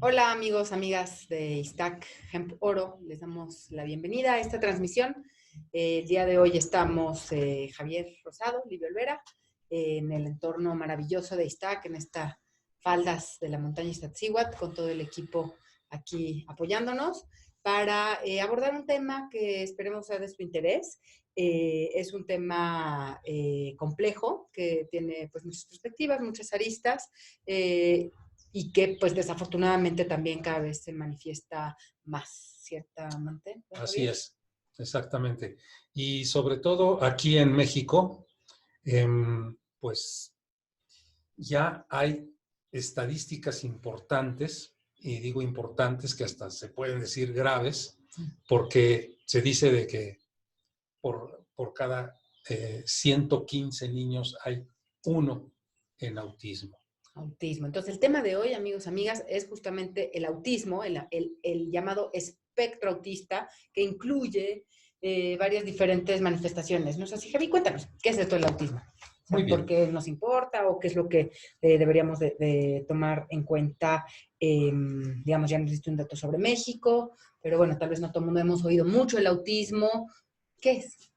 Hola amigos, amigas de Iztac Hemp Oro, les damos la bienvenida a esta transmisión. El día de hoy estamos Javier Rosado, Livio Olvera, en el entorno maravilloso de Iztac, en estas faldas de la montaña Iztaccíhuatl, con todo el equipo aquí apoyándonos para abordar un tema que esperemos sea de su interés. Es un tema complejo que tiene pues muchas perspectivas, muchas aristas, y que pues desafortunadamente también cada vez se manifiesta más, ciertamente. Así es, exactamente. Y sobre todo aquí en México, pues ya hay estadísticas importantes, y digo importantes que hasta se pueden decir graves, porque se dice de que por cada 115 niños hay uno en autismo. Autismo. Entonces, el tema de hoy, amigos, amigas, es justamente el autismo, el llamado espectro autista, que incluye varias diferentes manifestaciones. No sé si, Javi, cuéntanos, ¿qué es esto del autismo? Muy bien. ¿Por qué nos importa o qué es lo que deberíamos de tomar en cuenta? Digamos, ya no existe un dato sobre México, pero bueno, tal vez no todo el mundo hemos oído mucho el autismo. ¿Qué es?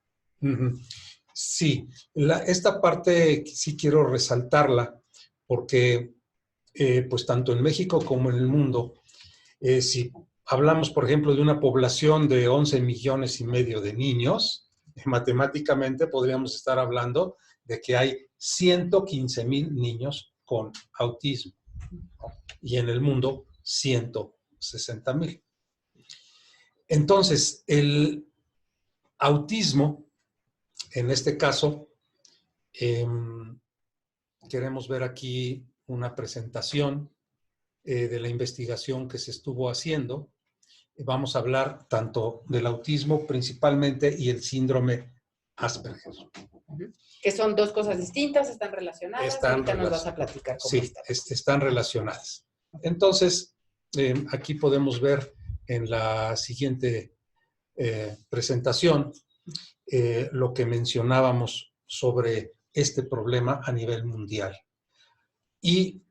Sí, esta parte sí quiero resaltarla porque pues tanto en México como en el mundo, si hablamos, por ejemplo, de una población de 11 millones y medio de niños, matemáticamente podríamos estar hablando de que hay 115,000 niños con autismo y en el mundo 160,000. Entonces, el autismo, en este caso, queremos ver aquí una presentación de la investigación que se estuvo haciendo. Vamos a hablar tanto del autismo principalmente y el síndrome Asperger. Que son dos cosas distintas, están relacionadas. Ahorita nos vas a platicar cómo sí, están relacionadas. Entonces, aquí podemos ver en la siguiente presentación lo que mencionábamos sobre este problema a nivel mundial. Y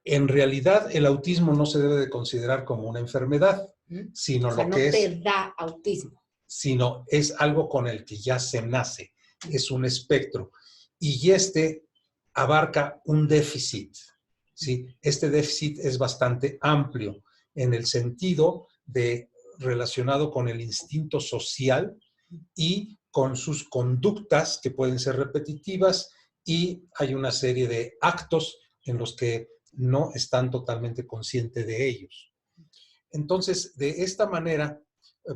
en realidad el autismo no se debe de considerar como una enfermedad, sino lo que no te da autismo. Sino es algo con el que ya se nace, es un espectro. Y este abarca un déficit, ¿sí? Este déficit es bastante amplio en el sentido de relacionado con el instinto social y con sus conductas que pueden ser repetitivas, y hay una serie de actos en los que no están totalmente conscientes de ellos. Entonces, de esta manera,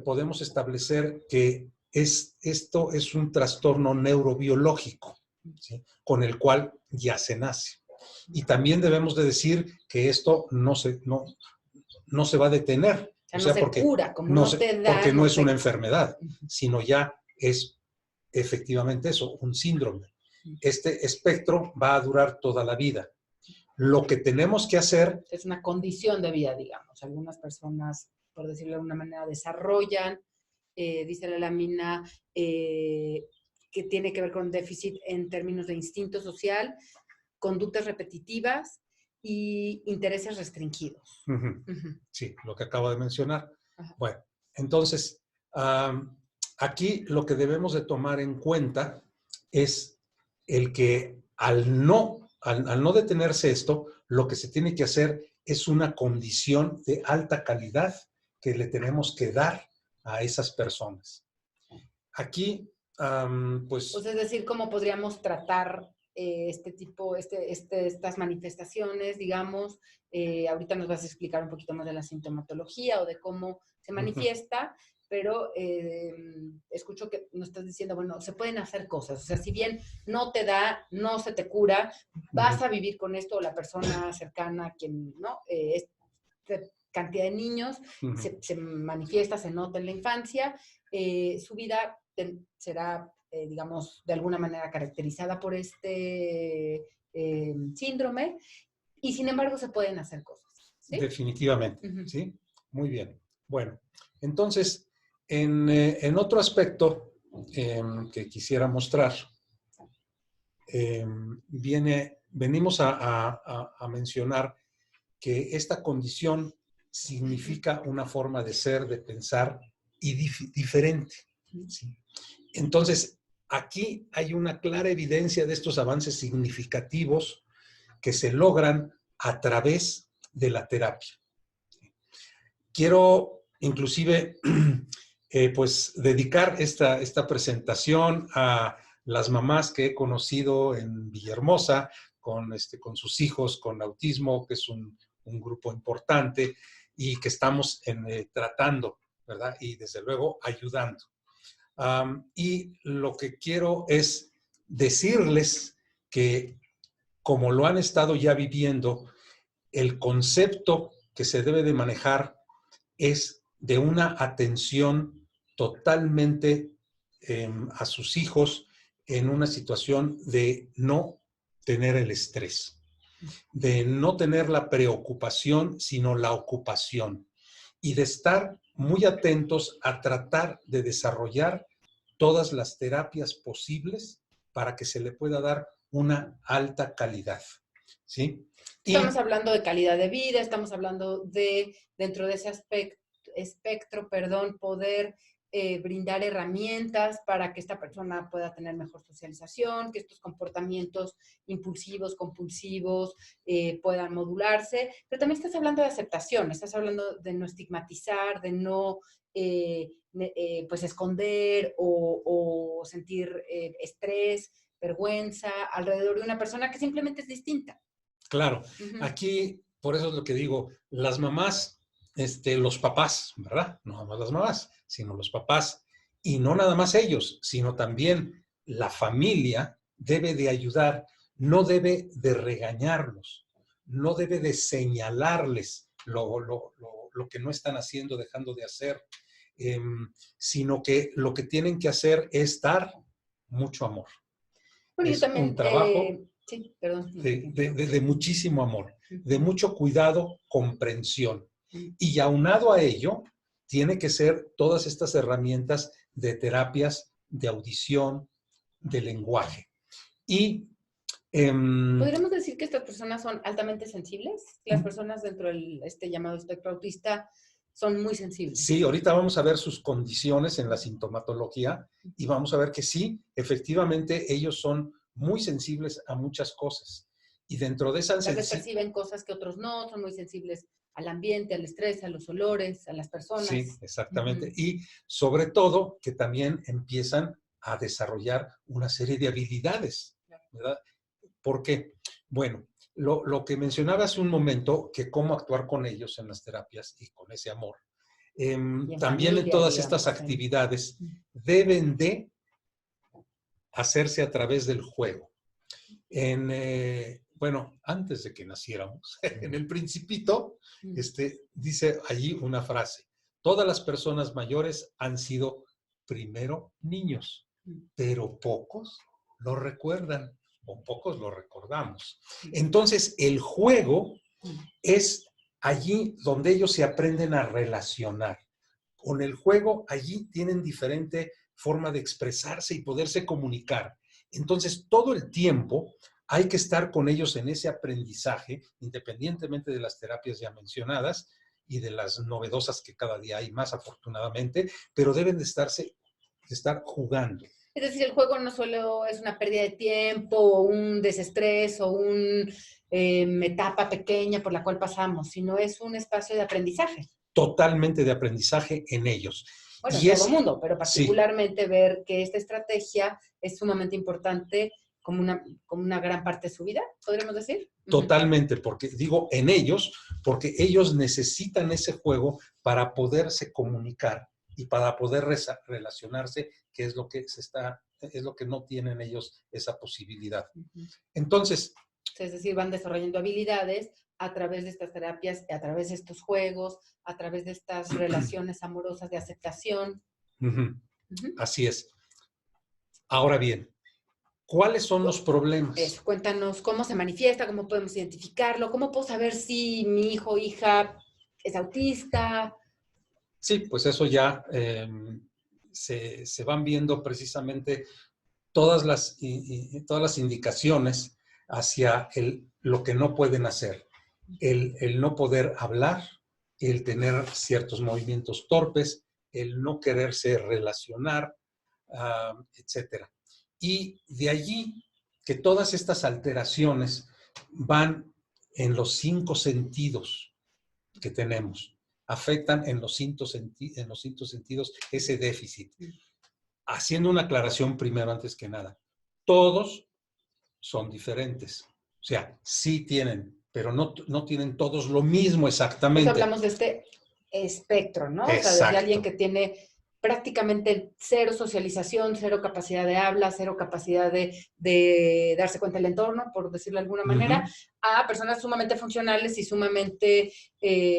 podemos establecer que esto es un trastorno neurobiológico, ¿sí? Con el cual ya se nace. Y también debemos de decir que esto no se va a detener. O sea, no se cura, como no te da. Porque no es una enfermedad, sino ya es efectivamente eso, un síndrome. Este espectro va a durar toda la vida. Lo que tenemos que hacer... Es una condición de vida, digamos. Algunas personas, por decirlo de alguna manera, desarrollan, dice la lámina, que tiene que ver con déficit en términos de instinto social, conductas repetitivas y intereses restringidos. Sí, lo que acabo de mencionar. Bueno, entonces, aquí lo que debemos de tomar en cuenta es el que al no detenerse esto, lo que se tiene que hacer es una condición de alta calidad que le tenemos que dar a esas personas. Aquí, pues... es decir, ¿cómo podríamos tratar estas manifestaciones, digamos? Ahorita nos vas a explicar un poquito más de la sintomatología o de cómo se manifiesta, pero escucho que nos estás diciendo, bueno, se pueden hacer cosas. O sea, si bien no te da, no se te cura, vas a vivir con esto, o la persona cercana, quien, ¿no? Cantidad de niños, se manifiesta, se nota en la infancia, su vida será, digamos, de alguna manera caracterizada por este síndrome, y sin embargo se pueden hacer cosas, ¿sí? Definitivamente, ¿sí? Muy bien. Bueno, entonces, en otro aspecto que quisiera mostrar, venimos a mencionar que esta condición significa una forma de ser, de pensar y diferente. ¿Sí? Entonces, aquí hay una clara evidencia de estos avances significativos que se logran a través de la terapia. Quiero inclusive pues dedicar esta presentación a las mamás que he conocido en Villahermosa con sus hijos con autismo, que es un grupo importante y que estamos tratando, ¿verdad? Y desde luego ayudando. Y lo que quiero es decirles que, como lo han estado ya viviendo, el concepto que se debe de manejar es de una atención totalmente a sus hijos en una situación de no tener el estrés, de no tener la preocupación, sino la ocupación, y de estar muy atentos a tratar de desarrollar todas las terapias posibles para que se le pueda dar una alta calidad, ¿sí? Estamos hablando de calidad de vida, estamos hablando de, dentro de ese espectro, poder brindar herramientas para que esta persona pueda tener mejor socialización, que estos comportamientos impulsivos, compulsivos puedan modularse, pero también estás hablando de aceptación, estás hablando de no estigmatizar, de no pues esconder o sentir estrés, vergüenza alrededor de una persona que simplemente es distinta. Claro, aquí, por eso es lo que digo, las mamás, los papás, ¿verdad? No nada más las mamás, sino los papás, y no nada más ellos, sino también la familia debe de ayudar, no debe de regañarlos, no debe de señalarles lo que no están haciendo, dejando de hacer, sino que lo que tienen que hacer es dar mucho amor. Bueno, es yo también, un trabajo sí, perdón. de muchísimo amor, de mucho cuidado, comprensión. Y aunado a ello, tiene que ser todas estas herramientas de terapias de audición, de lenguaje. Y ¿podríamos decir que estas personas son altamente sensibles? Las personas dentro del llamado espectro autista son muy sensibles. Sí, ahorita vamos a ver sus condiciones en la sintomatología y vamos a ver que sí, efectivamente, ellos son muy sensibles a muchas cosas. Y dentro de esa Tal vez perciben cosas que otros no, son muy sensibles al ambiente, al estrés, a los olores, a las personas. Sí, exactamente. Y sobre todo que también empiezan a desarrollar una serie de habilidades, ¿verdad? ¿Por qué? Bueno, lo que mencionaba hace un momento, que cómo actuar con ellos en las terapias y con ese amor. También familia, en todas estas actividades deben de hacerse a través del juego. Bueno, antes de que naciéramos, en el Principito, dice allí una frase: todas las personas mayores han sido primero niños, pero pocos lo recuerdan o pocos lo recordamos. Entonces, el juego es allí donde ellos se aprenden a relacionar. Con el juego, allí tienen diferente forma de expresarse y poderse comunicar. Entonces, todo el tiempo hay que estar con ellos en ese aprendizaje, independientemente de las terapias ya mencionadas y de las novedosas que cada día hay más, afortunadamente, pero deben de estar jugando. Es decir, el juego no solo es una pérdida de tiempo, o un desestrés, o una etapa pequeña por la cual pasamos, sino es un espacio de aprendizaje. Totalmente de aprendizaje en ellos. Bueno, en todo el mundo, pero particularmente sí, ver que esta estrategia es sumamente importante como una gran parte de su vida, ¿podríamos decir? Totalmente, porque digo en ellos, porque ellos necesitan ese juego para poderse comunicar y para poder relacionarse, que es lo que es lo que no tienen ellos esa posibilidad. Entonces, es decir, van desarrollando habilidades a través de estas terapias, a través de estos juegos, a través de estas relaciones amorosas de aceptación. Así es. Ahora bien, ¿cuáles son los problemas? Cuéntanos cómo se manifiesta, cómo podemos identificarlo, cómo puedo saber si mi hijo o hija es autista. Sí, pues eso ya se van viendo precisamente todas las indicaciones hacia lo que no pueden hacer. El no poder hablar, el tener ciertos movimientos torpes, el no quererse relacionar, etcétera. Y de allí que todas estas alteraciones van en los 5 sentidos que tenemos, afectan en los 5 sentidos ese déficit. Haciendo una aclaración primero, antes que nada, todos son diferentes. O sea, sí tienen, pero no tienen todos lo mismo exactamente. Pues hablamos de este espectro, ¿no? Exacto. O sea, desde alguien que tiene prácticamente cero socialización, cero capacidad de habla, cero capacidad de darse cuenta del entorno, por decirlo de alguna manera, a personas sumamente funcionales y sumamente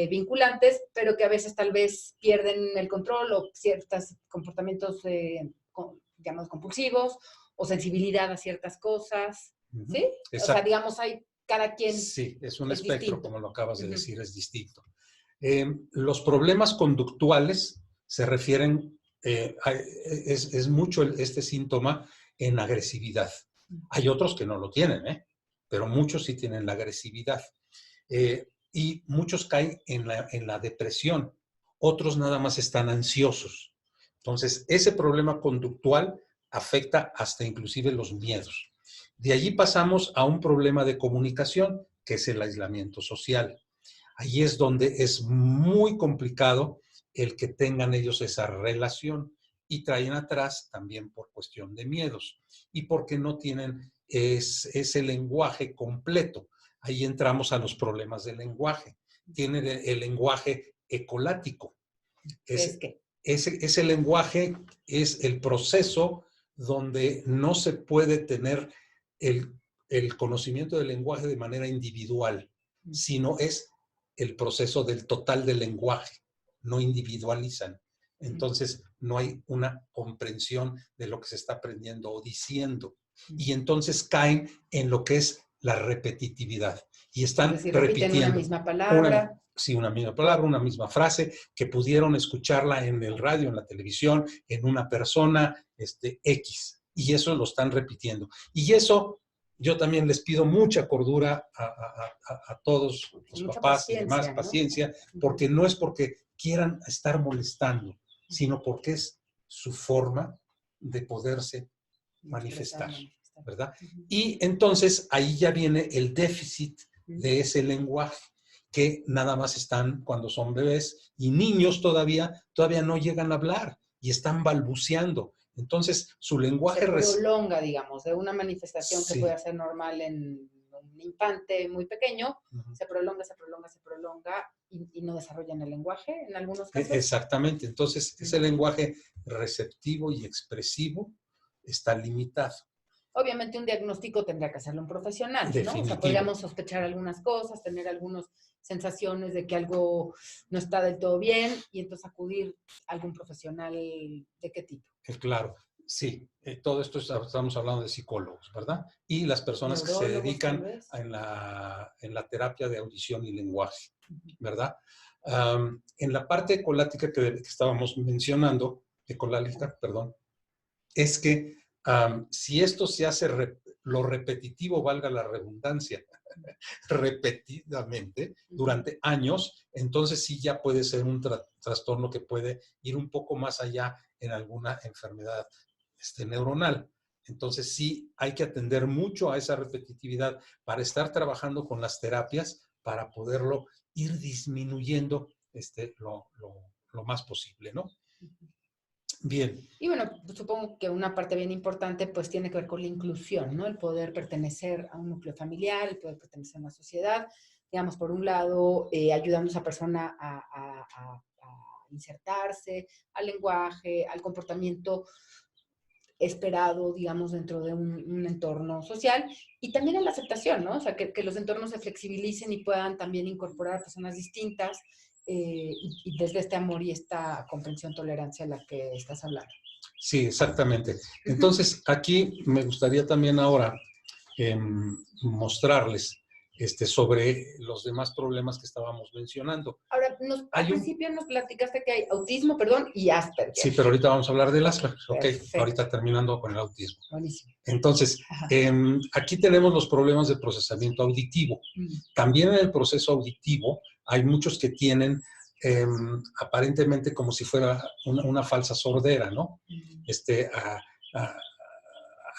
vinculantes, pero que a veces tal vez pierden el control o ciertos comportamientos, digamos, compulsivos o sensibilidad a ciertas cosas, ¿sí? Exacto. O sea, digamos, hay cada quien. Sí, es un espectro, distinto. Como lo acabas de decir, es distinto. Los problemas conductuales se refieren, es mucho este síntoma en agresividad. Hay otros que no lo tienen, pero muchos sí tienen la agresividad. Y muchos caen en la depresión, otros nada más están ansiosos. Entonces, ese problema conductual afecta hasta inclusive los miedos. De allí pasamos a un problema de comunicación, que es el aislamiento social. Ahí es donde es muy complicado el que tengan ellos esa relación y traen atrás también por cuestión de miedos y porque no tienen ese lenguaje completo. Ahí entramos a los problemas del lenguaje. Tienen el lenguaje ecolático. Ese lenguaje es el proceso donde no se puede tener el conocimiento del lenguaje de manera individual, sino es el proceso del total del lenguaje. No individualizan. Entonces, no hay una comprensión de lo que se está aprendiendo o diciendo. Y entonces caen en lo que es la repetitividad. Y están repitiendo una misma palabra. Una misma palabra, una misma frase, que pudieron escucharla en el radio, en la televisión, en una persona X. Y eso lo están repitiendo. Y eso yo también les pido mucha cordura a todos los papás y demás, paciencia, porque no es porque quieran estar molestando, sino porque es su forma de poderse manifestar, ¿verdad? Y entonces ahí ya viene el déficit de ese lenguaje, que nada más están cuando son bebés y niños todavía no llegan a hablar y están balbuceando. Entonces, su lenguaje... Se prolonga, digamos, de una manifestación que puede ser normal en un infante muy pequeño, se prolonga y no desarrollan el lenguaje en algunos casos. Exactamente. Entonces, ese lenguaje receptivo y expresivo está limitado. Obviamente un diagnóstico tendría que hacerlo un profesional, ¿no? O sea, podríamos sospechar algunas cosas, tener algunas sensaciones de que algo no está del todo bien y entonces acudir a algún profesional. ¿De qué tipo? Claro, sí. Todo esto estamos hablando de psicólogos, ¿verdad? Y las personas que se dedican en la terapia de audición y lenguaje, ¿verdad? En la parte ecolática que estábamos mencionando, es que si esto se hace lo repetitivo, valga la redundancia, repetidamente durante años, entonces sí ya puede ser un trastorno que puede ir un poco más allá en alguna enfermedad neuronal. Entonces sí hay que atender mucho a esa repetitividad para estar trabajando con las terapias para poderlo ir disminuyendo lo más posible, ¿no? Bien. Y bueno, supongo que una parte bien importante pues tiene que ver con la inclusión, ¿no? El poder pertenecer a un núcleo familiar, el poder pertenecer a una sociedad. Digamos, por un lado, ayudando a esa persona a insertarse al lenguaje, al comportamiento esperado, digamos, dentro de un entorno social, y también en la aceptación, ¿no? O sea, que los entornos se flexibilicen y puedan también incorporar a personas distintas, y desde este amor y esta comprensión, tolerancia a la que estás hablando. Sí, exactamente. Entonces, aquí me gustaría también ahora mostrarles sobre los demás problemas que estábamos mencionando. Ahora, al principio nos platicaste que hay autismo, y Asperger. Sí, pero ahorita vamos a hablar del Asperger. Ok, ahorita terminando con el autismo. Buenísimo. Entonces, aquí tenemos los problemas de procesamiento auditivo. También en el proceso auditivo hay muchos que tienen aparentemente como si fuera una falsa sordera, ¿no? A-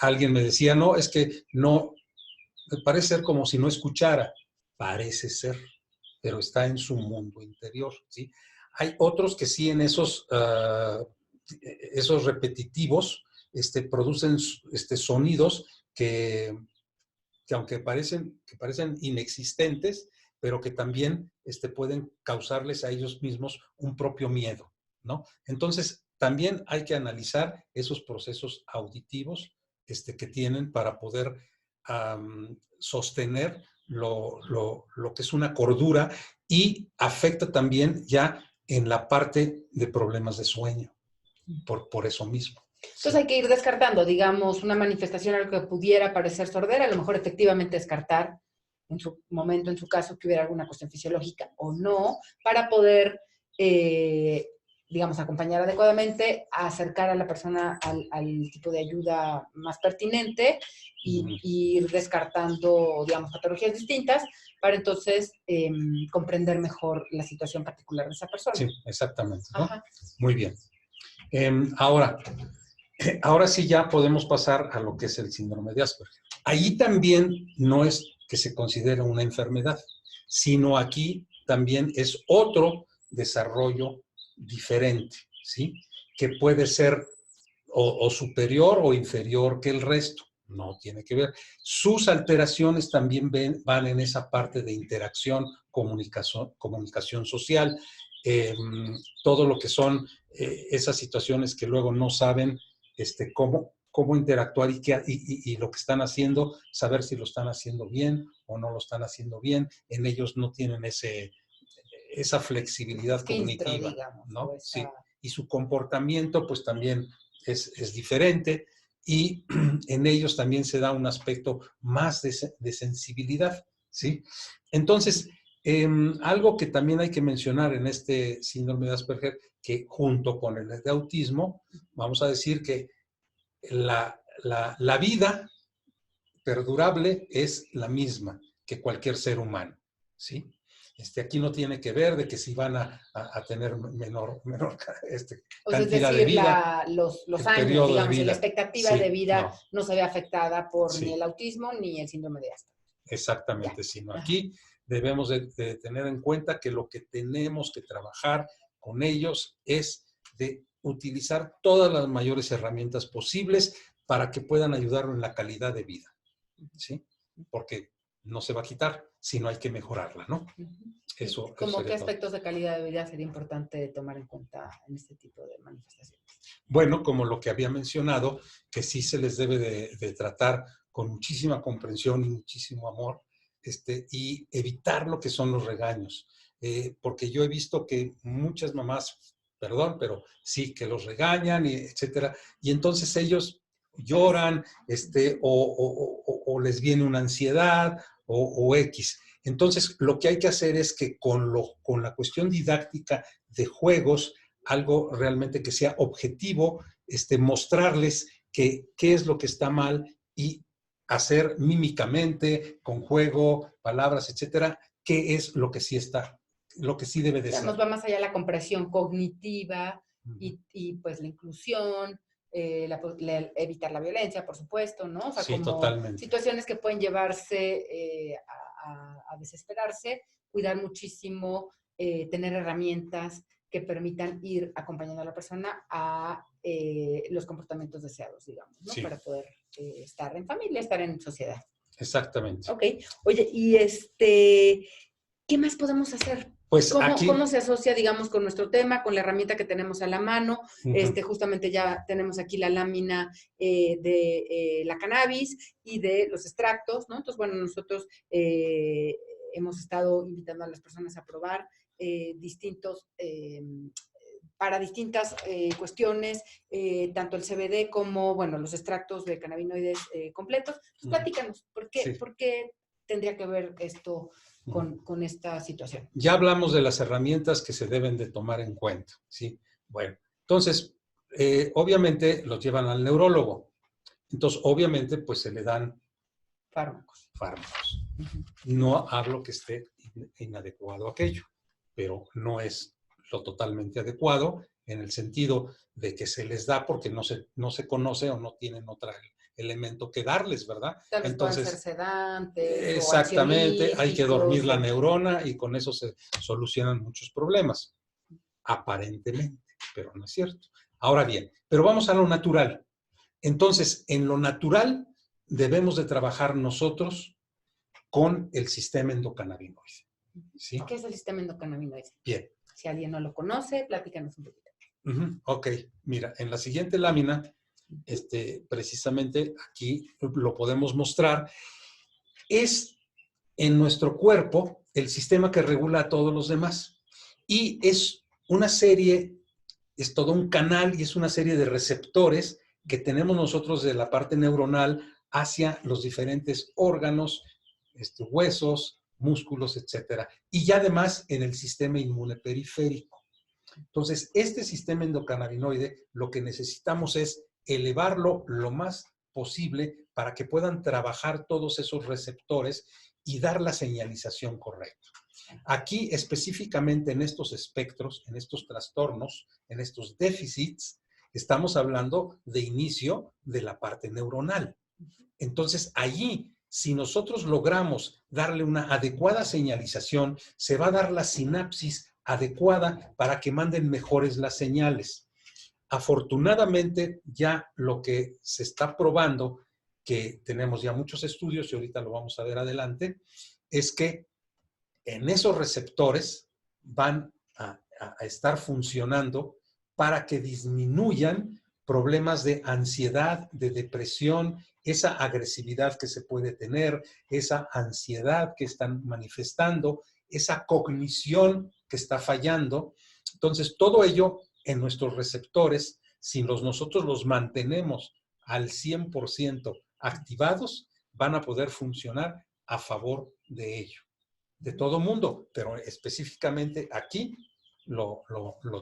alguien me decía, no, es que no, parece ser como si no escuchara. Parece ser, pero está en su mundo interior, ¿sí? Hay otros que sí en esos repetitivos producen sonidos que aunque parecen inexistentes, pero que también pueden causarles a ellos mismos un propio miedo, ¿no? Entonces, también hay que analizar esos procesos auditivos que tienen para poder sostener lo que es una cordura y afecta también ya en la parte de problemas de sueño, por eso mismo. Entonces hay que ir descartando, digamos, una manifestación, algo que pudiera parecer sordera, a lo mejor efectivamente descartar en su momento, en su caso, que hubiera alguna cuestión fisiológica o no, para poder, digamos, acompañar adecuadamente, acercar a la persona al tipo de ayuda más pertinente y ir descartando, digamos, patologías distintas para entonces comprender mejor la situación particular de esa persona. Sí, exactamente, ¿no? Muy bien. Ahora sí ya podemos pasar a lo que es el síndrome de Asperger. Allí también no es que se considere una enfermedad, sino aquí también es otro desarrollo diferente, ¿sí? Que puede ser o superior o inferior que el resto. No tiene que ver. Sus alteraciones también van en esa parte de interacción, comunicación social, todo lo que son esas situaciones que luego no saben cómo interactuar y lo que están haciendo, saber si lo están haciendo bien o no lo están haciendo bien. En ellos no tienen esa flexibilidad cognitiva, digamos, ¿no? esa... Sí. Y su comportamiento, pues también es diferente. Y en ellos también se da un aspecto más de sensibilidad, ¿sí? Entonces, algo que también hay que mencionar en este síndrome de Asperger, que junto con el de autismo, vamos a decir que la vida perdurable es la misma que cualquier ser humano, ¿sí? Aquí no tiene que ver de que si van a tener menor cantidad de vida. Los años, digamos, y la expectativa sí, de vida no se ve afectada por ni el autismo ni el síndrome de Asperger. Exactamente, sino aquí debemos de tener en cuenta que lo que tenemos que trabajar con ellos es de utilizar todas las mayores herramientas posibles para que puedan ayudarlo en la calidad de vida, ¿sí? Porque no se va a quitar, sino hay que mejorarla, ¿no? Eso ¿Cómo qué aspectos de calidad de vida sería importante tomar en cuenta en este tipo de manifestaciones? Bueno, como lo que había mencionado, que sí se les debe de tratar con muchísima comprensión y muchísimo amor, y evitar lo que son los regaños. Porque yo he visto que muchas mamás, perdón, pero sí, que los regañan, etcétera, y entonces ellos lloran, o les viene una ansiedad, o X. Entonces, lo que hay que hacer es que con la cuestión didáctica de juegos, algo realmente que sea objetivo, mostrarles qué es lo que está mal y hacer mímicamente, con juego, palabras, etcétera, qué es lo que sí está, lo que sí debe de ser. Nos va más allá de la comprensión cognitiva y pues la inclusión, evitar la violencia, por supuesto, ¿no? O sea, sí, como totalmente. situaciones que pueden llevarse a desesperarse, cuidar muchísimo, tener herramientas que permitan ir acompañando a la persona a los comportamientos deseados, digamos, ¿no? Sí. Para poder estar en familia, estar en sociedad. Exactamente. Ok. Oye, y ¿qué más podemos hacer? Pues ¿Cómo se asocia, digamos, con nuestro tema, con la herramienta que tenemos a la mano? Justamente ya tenemos aquí la lámina de la cannabis y de los extractos, ¿no? Entonces, bueno, nosotros hemos estado invitando a las personas a probar para distintas cuestiones, tanto el CBD como, bueno, los extractos de cannabinoides completos. Entonces, platícanos, ¿por qué tendría que ver esto con esta situación? Ya hablamos de las herramientas que se deben de tomar en cuenta, ¿sí? Bueno, entonces, obviamente los llevan al neurólogo. Entonces, obviamente, pues se le dan fármacos. No hablo que esté inadecuado aquello, pero no es lo totalmente adecuado, en el sentido de que se les da porque no se conoce o no tienen otro elemento que darles, ¿verdad? Tal vez puedan ser Entonces, sedantes o exactamente, hay que dormir ansiolíticos. la neurona y con eso se solucionan muchos problemas, aparentemente, pero no es cierto. Ahora bien, pero vamos a lo natural. Entonces, en lo natural debemos de trabajar nosotros con el sistema endocannabinoide. ¿Sí? ¿Qué es el sistema endocannabinoide? Bien. Si alguien no lo conoce, platícanos un poquito. Ok, mira, en la siguiente lámina, precisamente aquí lo podemos mostrar, es en nuestro cuerpo el sistema que regula a todos los demás. Y es una serie, es todo un canal y es una serie de receptores que tenemos nosotros de la parte neuronal hacia los diferentes órganos, huesos, músculos, etcétera. Y ya además en el sistema inmune periférico. Entonces, este sistema endocannabinoide, lo que necesitamos es elevarlo lo más posible para que puedan trabajar todos esos receptores y dar la señalización correcta. Aquí, específicamente en estos espectros, en estos trastornos, en estos déficits, estamos hablando de inicio de la parte neuronal. Entonces, allí, si nosotros logramos darle una adecuada señalización, se va a dar la sinapsis adecuada para que manden mejores las señales. Afortunadamente, ya lo que se está probando, que tenemos ya muchos estudios y ahorita lo vamos a ver adelante, es que en esos receptores van a estar funcionando para que disminuyan problemas de ansiedad, de depresión, esa agresividad que se puede tener, esa ansiedad que están manifestando, esa cognición que está fallando. Entonces, todo ello en nuestros receptores, si nosotros los mantenemos al 100% activados, van a poder funcionar a favor de ello. De todo mundo, pero específicamente aquí lo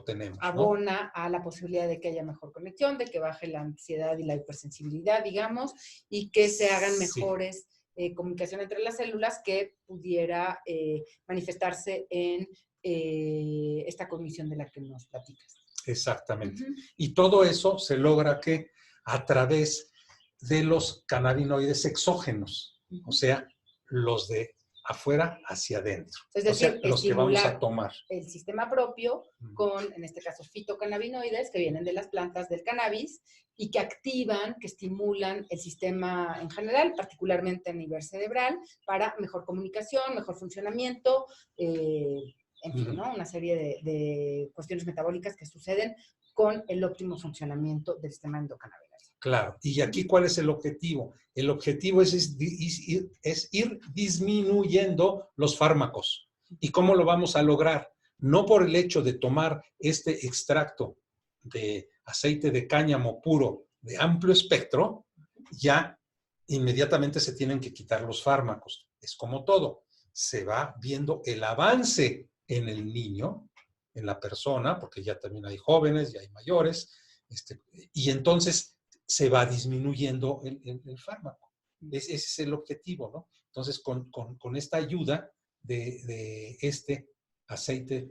tenemos, ¿no? Abona a la posibilidad de que haya mejor conexión, de que baje la ansiedad y la hipersensibilidad, digamos, y que se hagan mejores comunicación entre las células que pudiera manifestarse en esta cognición de la que nos platicas. Exactamente. Y todo eso se logra que a través de los cannabinoides exógenos, o sea, los de afuera hacia adentro. Es decir, o sea, los que vamos a tomar. El sistema propio con, en este caso, fitocannabinoides que vienen de las plantas del cannabis y que activan, que estimulan el sistema en general, particularmente a nivel cerebral, para mejor comunicación, mejor funcionamiento, en fin, ¿no? Una serie de cuestiones metabólicas que suceden con el óptimo funcionamiento del sistema endocannabinoide. Claro. ¿Y aquí cuál es el objetivo? El objetivo es ir disminuyendo los fármacos. ¿Y cómo lo vamos a lograr? No por el hecho de tomar este extracto de aceite de cáñamo puro de amplio espectro, ya inmediatamente se tienen que quitar los fármacos. Es como todo. Se va viendo el avance en el niño, en la persona, porque ya también hay jóvenes, ya hay mayores, y entonces se va disminuyendo el fármaco. Ese es el objetivo, ¿no? Entonces, con esta ayuda de este aceite.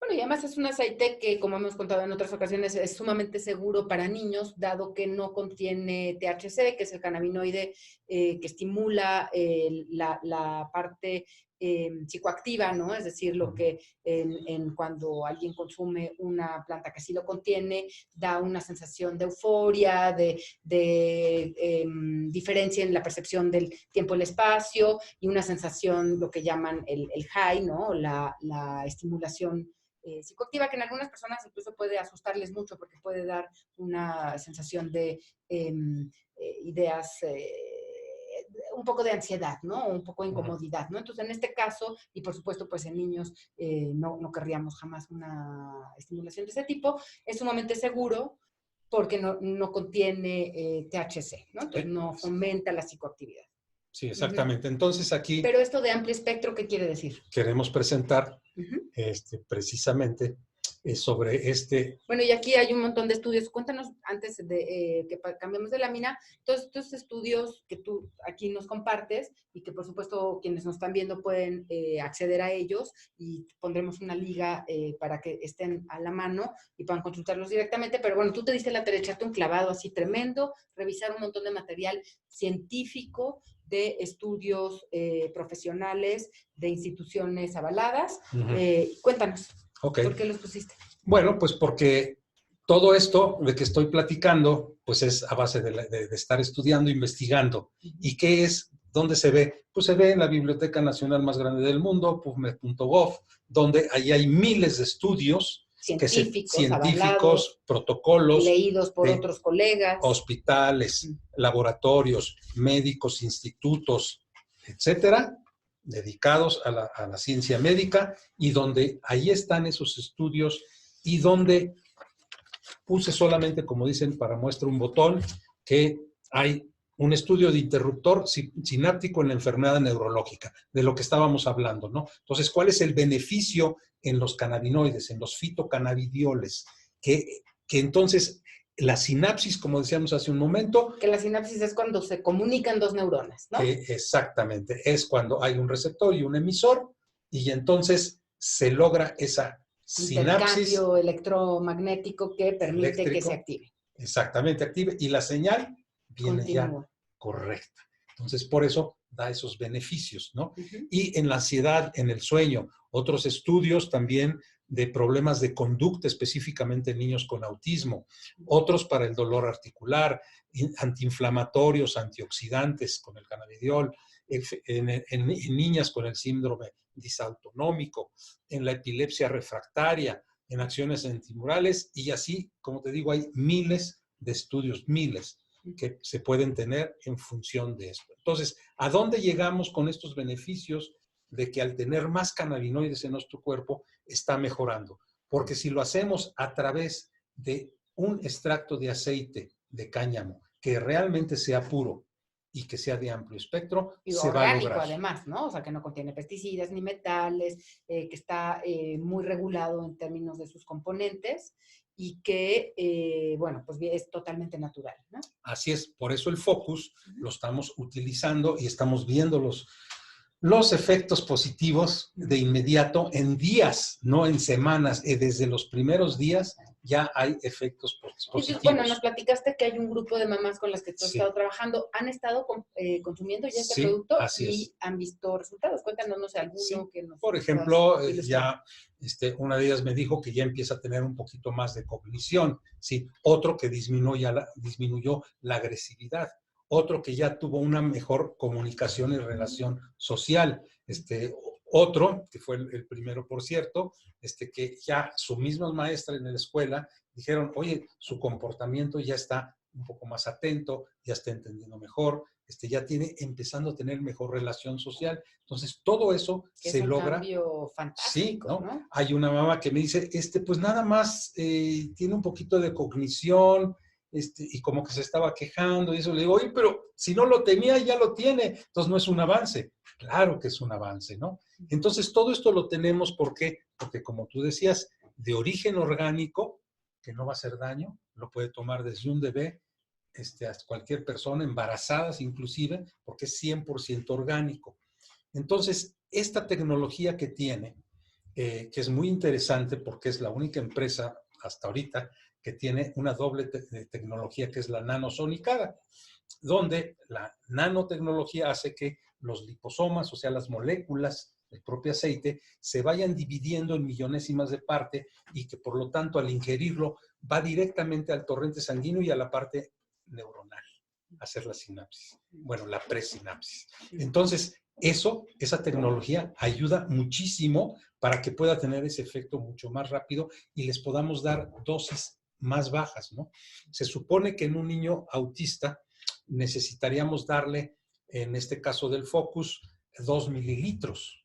Bueno, y además es un aceite que, como hemos contado en otras ocasiones, es sumamente seguro para niños, dado que no contiene THC, que es el cannabinoide que estimula la parte psicoactiva, ¿no? Es decir, lo que cuando alguien consume una planta que sí lo contiene, da una sensación de euforia, de diferencia en la percepción del tiempo y el espacio, y una sensación, lo que llaman el high, ¿no? La estimulación psicoactiva, que en algunas personas incluso puede asustarles mucho porque puede dar una sensación de ideas, un poco de ansiedad, ¿no? Un poco de incomodidad, ¿no? Entonces, en este caso, y por supuesto, pues en niños no querríamos jamás una estimulación de ese tipo, es sumamente seguro porque no contiene THC, ¿no? Entonces, no fomenta la psicoactividad. Sí, exactamente. Entonces, aquí... Pero esto de amplio espectro, ¿qué quiere decir? Queremos presentar precisamente sobre este. Bueno, y aquí hay un montón de estudios. Cuéntanos, antes de que cambiemos de lámina, todos estos estudios que tú aquí nos compartes y que por supuesto quienes nos están viendo pueden acceder a ellos, y pondremos una liga para que estén a la mano y puedan consultarlos directamente. Pero bueno, tú te diste la tarea, echarte un clavado así tremendo, revisar un montón de material científico, de estudios profesionales, de instituciones avaladas. Cuéntanos, Okay. ¿por qué los pusiste? Bueno, pues porque todo esto de que estoy platicando, pues es a base de estar estudiando, investigando. ¿Y qué es? ¿Dónde se ve? Pues se ve en la Biblioteca Nacional más grande del mundo, pubmed.gov, donde ahí hay miles de estudios científicos, científicos, protocolos, leídos por otros colegas, hospitales, laboratorios, médicos, institutos, etcétera, dedicados a la ciencia médica, y donde ahí están esos estudios, y donde puse solamente, como dicen, para muestra un botón, que hay un estudio de interruptor sináptico en la enfermedad neurológica, de lo que estábamos hablando, ¿no? Entonces, ¿cuál es el beneficio en los cannabinoides, en los fitocannabidioles? Que entonces la sinapsis, como decíamos hace un momento. Que la sinapsis es cuando se comunican dos neuronas, ¿no? Exactamente, es cuando hay un receptor y un emisor, y entonces se logra esa sinapsis. Intercambio electromagnético que permite que se active. Exactamente, active, y la señal viene ya correcta. Entonces, por eso da esos beneficios, ¿no? Y en la ansiedad, en el sueño, otros estudios también de problemas de conducta, específicamente en niños con autismo, otros para el dolor articular, antiinflamatorios, antioxidantes con el cannabidiol, en niñas con el síndrome disautonómico, en la epilepsia refractaria, en acciones antimurales, y así, como te digo, hay miles de estudios, miles, que se pueden tener en función de esto. Entonces, ¿a dónde llegamos con estos beneficios de que al tener más cannabinoides en nuestro cuerpo está mejorando? Porque si lo hacemos a través de un extracto de aceite de cáñamo que realmente sea puro y que sea de amplio espectro, y se orgánico, va a lograr. Además, ¿no? O sea, que no contiene pesticidas ni metales, que está muy regulado en términos de sus componentes, y que, bueno, pues es totalmente natural, ¿no? Así es, por eso el Focus lo estamos utilizando y estamos viendo los efectos positivos de inmediato en días, no en semanas. Desde los primeros días ya hay efectos positivos. Bueno, nos platicaste que hay un grupo de mamás con las que tú has estado trabajando. ¿Han estado consumiendo ya este producto y han visto resultados? Cuéntanos, no sé, alguno que nos... Por ejemplo, ya una de ellas me dijo que ya empieza a tener un poquito más de cognición, ¿sí? Otro que disminuyó la agresividad. Otro que ya tuvo una mejor comunicación y relación social. Otro, que fue el primero, por cierto, que ya su misma maestra en la escuela dijeron, oye, su comportamiento ya está un poco más atento, ya está entendiendo mejor, ya tiene, empezando a tener mejor relación social. Entonces, todo eso se logra. Es un cambio fantástico, sí, ¿no? Hay una mamá que me dice, pues nada más tiene un poquito de cognición, y como que se estaba quejando, y eso le digo, oye, pero si no lo tenía, ya lo tiene, entonces no es un avance. Claro que es un avance, ¿no? Entonces, todo esto lo tenemos, ¿por qué? Porque, como tú decías, de origen orgánico, que no va a hacer daño, lo puede tomar desde un bebé hasta cualquier persona, embarazadas inclusive, porque es 100% orgánico. Entonces, esta tecnología que tiene, que es muy interesante porque es la única empresa hasta ahorita que tiene una doble tecnología, que es la nanosonicada, donde la nanotecnología hace que los liposomas, o sea, las moléculas del propio aceite, se vayan dividiendo en millonésimas de parte, y que por lo tanto al ingerirlo va directamente al torrente sanguíneo y a la parte neuronal, a hacer la sinapsis, bueno, la presinapsis. Entonces, esa tecnología ayuda muchísimo para que pueda tener ese efecto mucho más rápido y les podamos dar dosis más bajas, ¿no? Se supone que en un niño autista necesitaríamos darle, en este caso del Focus, 2 mililitros,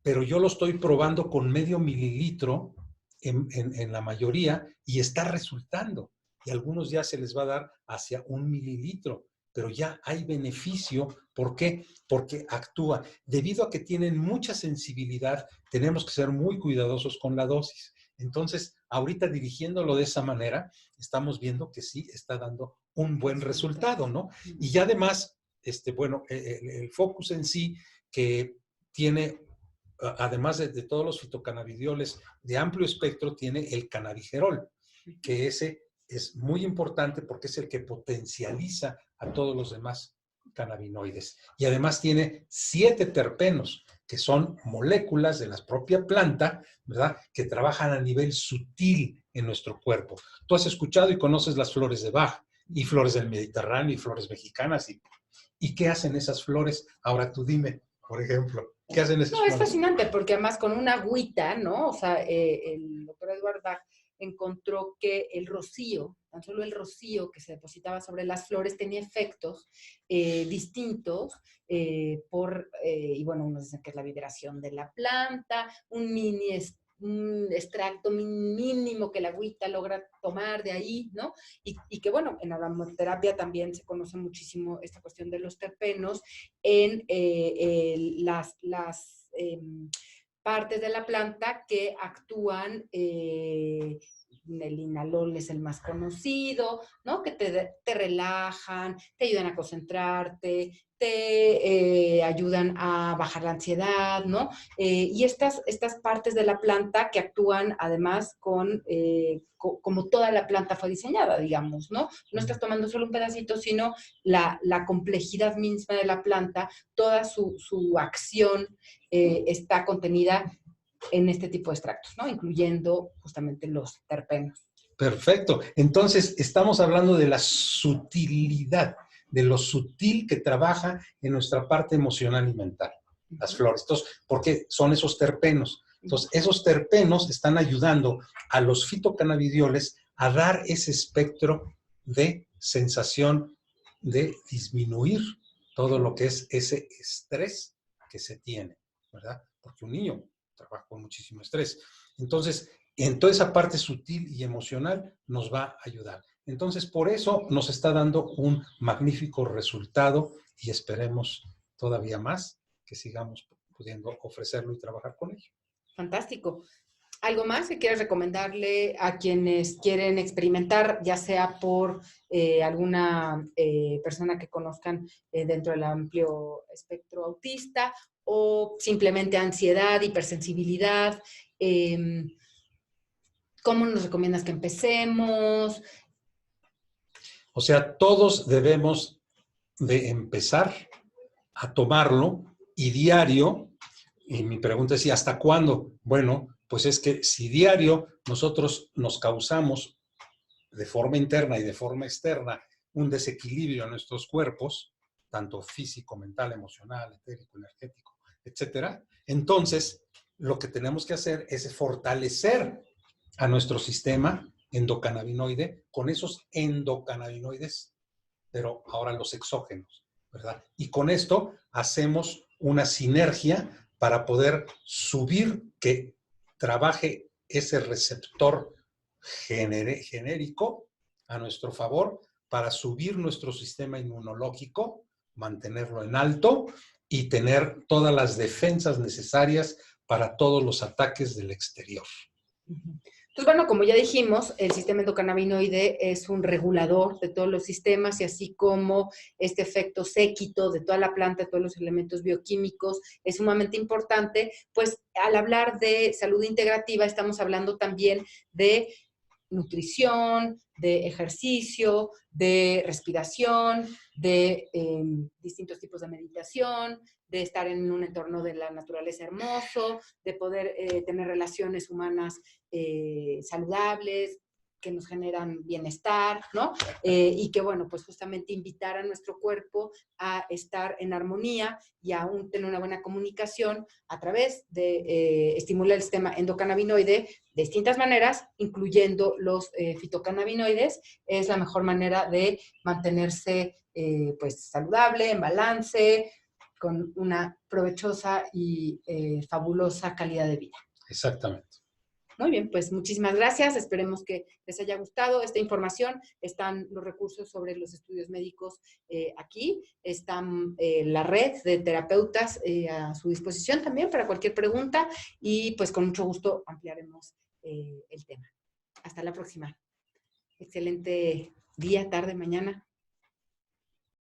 pero yo lo estoy probando con medio mililitro en la mayoría y está resultando. Y a algunos ya se les va a dar hacia 1 mililitro, pero ya hay beneficio. ¿Por qué? Porque actúa. Debido a que tienen mucha sensibilidad, tenemos que ser muy cuidadosos con la dosis. Entonces, ahorita dirigiéndolo de esa manera, estamos viendo que sí está dando un buen resultado, ¿no? Y ya además, bueno, el focus en sí, que tiene, además de todos los fitocannabidioles de amplio espectro, tiene el cannabigerol, que ese es muy importante porque es el que potencializa a todos los demás cannabinoides. Y además tiene 7 terpenos, que son moléculas de la propia planta, ¿verdad? Que trabajan a nivel sutil en nuestro cuerpo. Tú has escuchado y conoces las flores de Bach, y flores del Mediterráneo, y flores mexicanas. ¿Y qué hacen esas flores? Ahora tú dime, por ejemplo, ¿qué hacen esas No, es flores? fascinante porque además con una agüita, ¿no? O sea, el doctor Edward Bach encontró que el rocío, tan solo el rocío que se depositaba sobre las flores tenía efectos distintos y bueno, unos dicen que es la vibración de la planta, un extracto mínimo que la agüita logra tomar de ahí, ¿no? Y que bueno, en la aromaterapia también se conoce muchísimo esta cuestión de los terpenos en las partes de la planta que actúan, el linalol es el más conocido, ¿no? Que te relajan, te ayudan a concentrarte, te ayudan a bajar la ansiedad, ¿no? Y estas partes de la planta que actúan además como toda la planta fue diseñada, digamos, ¿no? No estás tomando solo un pedacito, sino la complejidad misma de la planta, toda su acción está contenida en este tipo de extractos, ¿no? Incluyendo justamente los terpenos. Perfecto. Entonces, estamos hablando de la sutilidad, de lo sutil que trabaja en nuestra parte emocional y mental, las flores. Entonces, porque son esos terpenos. Entonces, esos terpenos están ayudando a los fitocannabidioles a dar ese espectro de sensación de disminuir todo lo que es ese estrés que se tiene, ¿verdad? Porque un niño trabaja con muchísimo estrés. Entonces, en toda esa parte sutil y emocional nos va a ayudar. Entonces, por eso nos está dando un magnífico resultado y esperemos todavía más que sigamos pudiendo ofrecerlo y trabajar con ello. Fantástico. ¿Algo más que quieras recomendarle a quienes quieren experimentar, ya sea por alguna persona que conozcan dentro del amplio espectro autista o simplemente ansiedad, hipersensibilidad? ¿Cómo nos recomiendas que empecemos? O sea, todos debemos de empezar a tomarlo y diario, y mi pregunta es, ¿y hasta cuándo? Bueno, pues es que si diario nosotros nos causamos de forma interna y de forma externa un desequilibrio en nuestros cuerpos, tanto físico, mental, emocional, etérico, energético, etcétera, entonces lo que tenemos que hacer es fortalecer a nuestro sistema endocannabinoide con esos endocannabinoides, pero ahora los exógenos, ¿verdad? Y con esto hacemos una sinergia para poder subir, que trabaje ese receptor genérico a nuestro favor para subir nuestro sistema inmunológico, mantenerlo en alto y tener todas las defensas necesarias para todos los ataques del exterior. Entonces, bueno, como ya dijimos, el sistema endocannabinoide es un regulador de todos los sistemas y así como este efecto séquito de toda la planta, de todos los elementos bioquímicos es sumamente importante, pues al hablar de salud integrativa estamos hablando también de nutrición, de ejercicio, de respiración, de distintos tipos de meditación, de estar en un entorno de la naturaleza hermoso, de poder tener relaciones humanas saludables, que nos generan bienestar, ¿no? Y que, bueno, pues justamente invitar a nuestro cuerpo a estar en armonía y a tener una buena comunicación a través de estimular el sistema endocannabinoide de distintas maneras, incluyendo los fitocannabinoides, es la mejor manera de mantenerse pues saludable, en balance, con una provechosa y fabulosa calidad de vida. Exactamente. Muy bien, pues muchísimas gracias. Esperemos que les haya gustado esta información. Están los recursos sobre los estudios médicos aquí. Están la red de terapeutas a su disposición también para cualquier pregunta y pues con mucho gusto ampliaremos el tema. Hasta la próxima. Excelente día, tarde, mañana.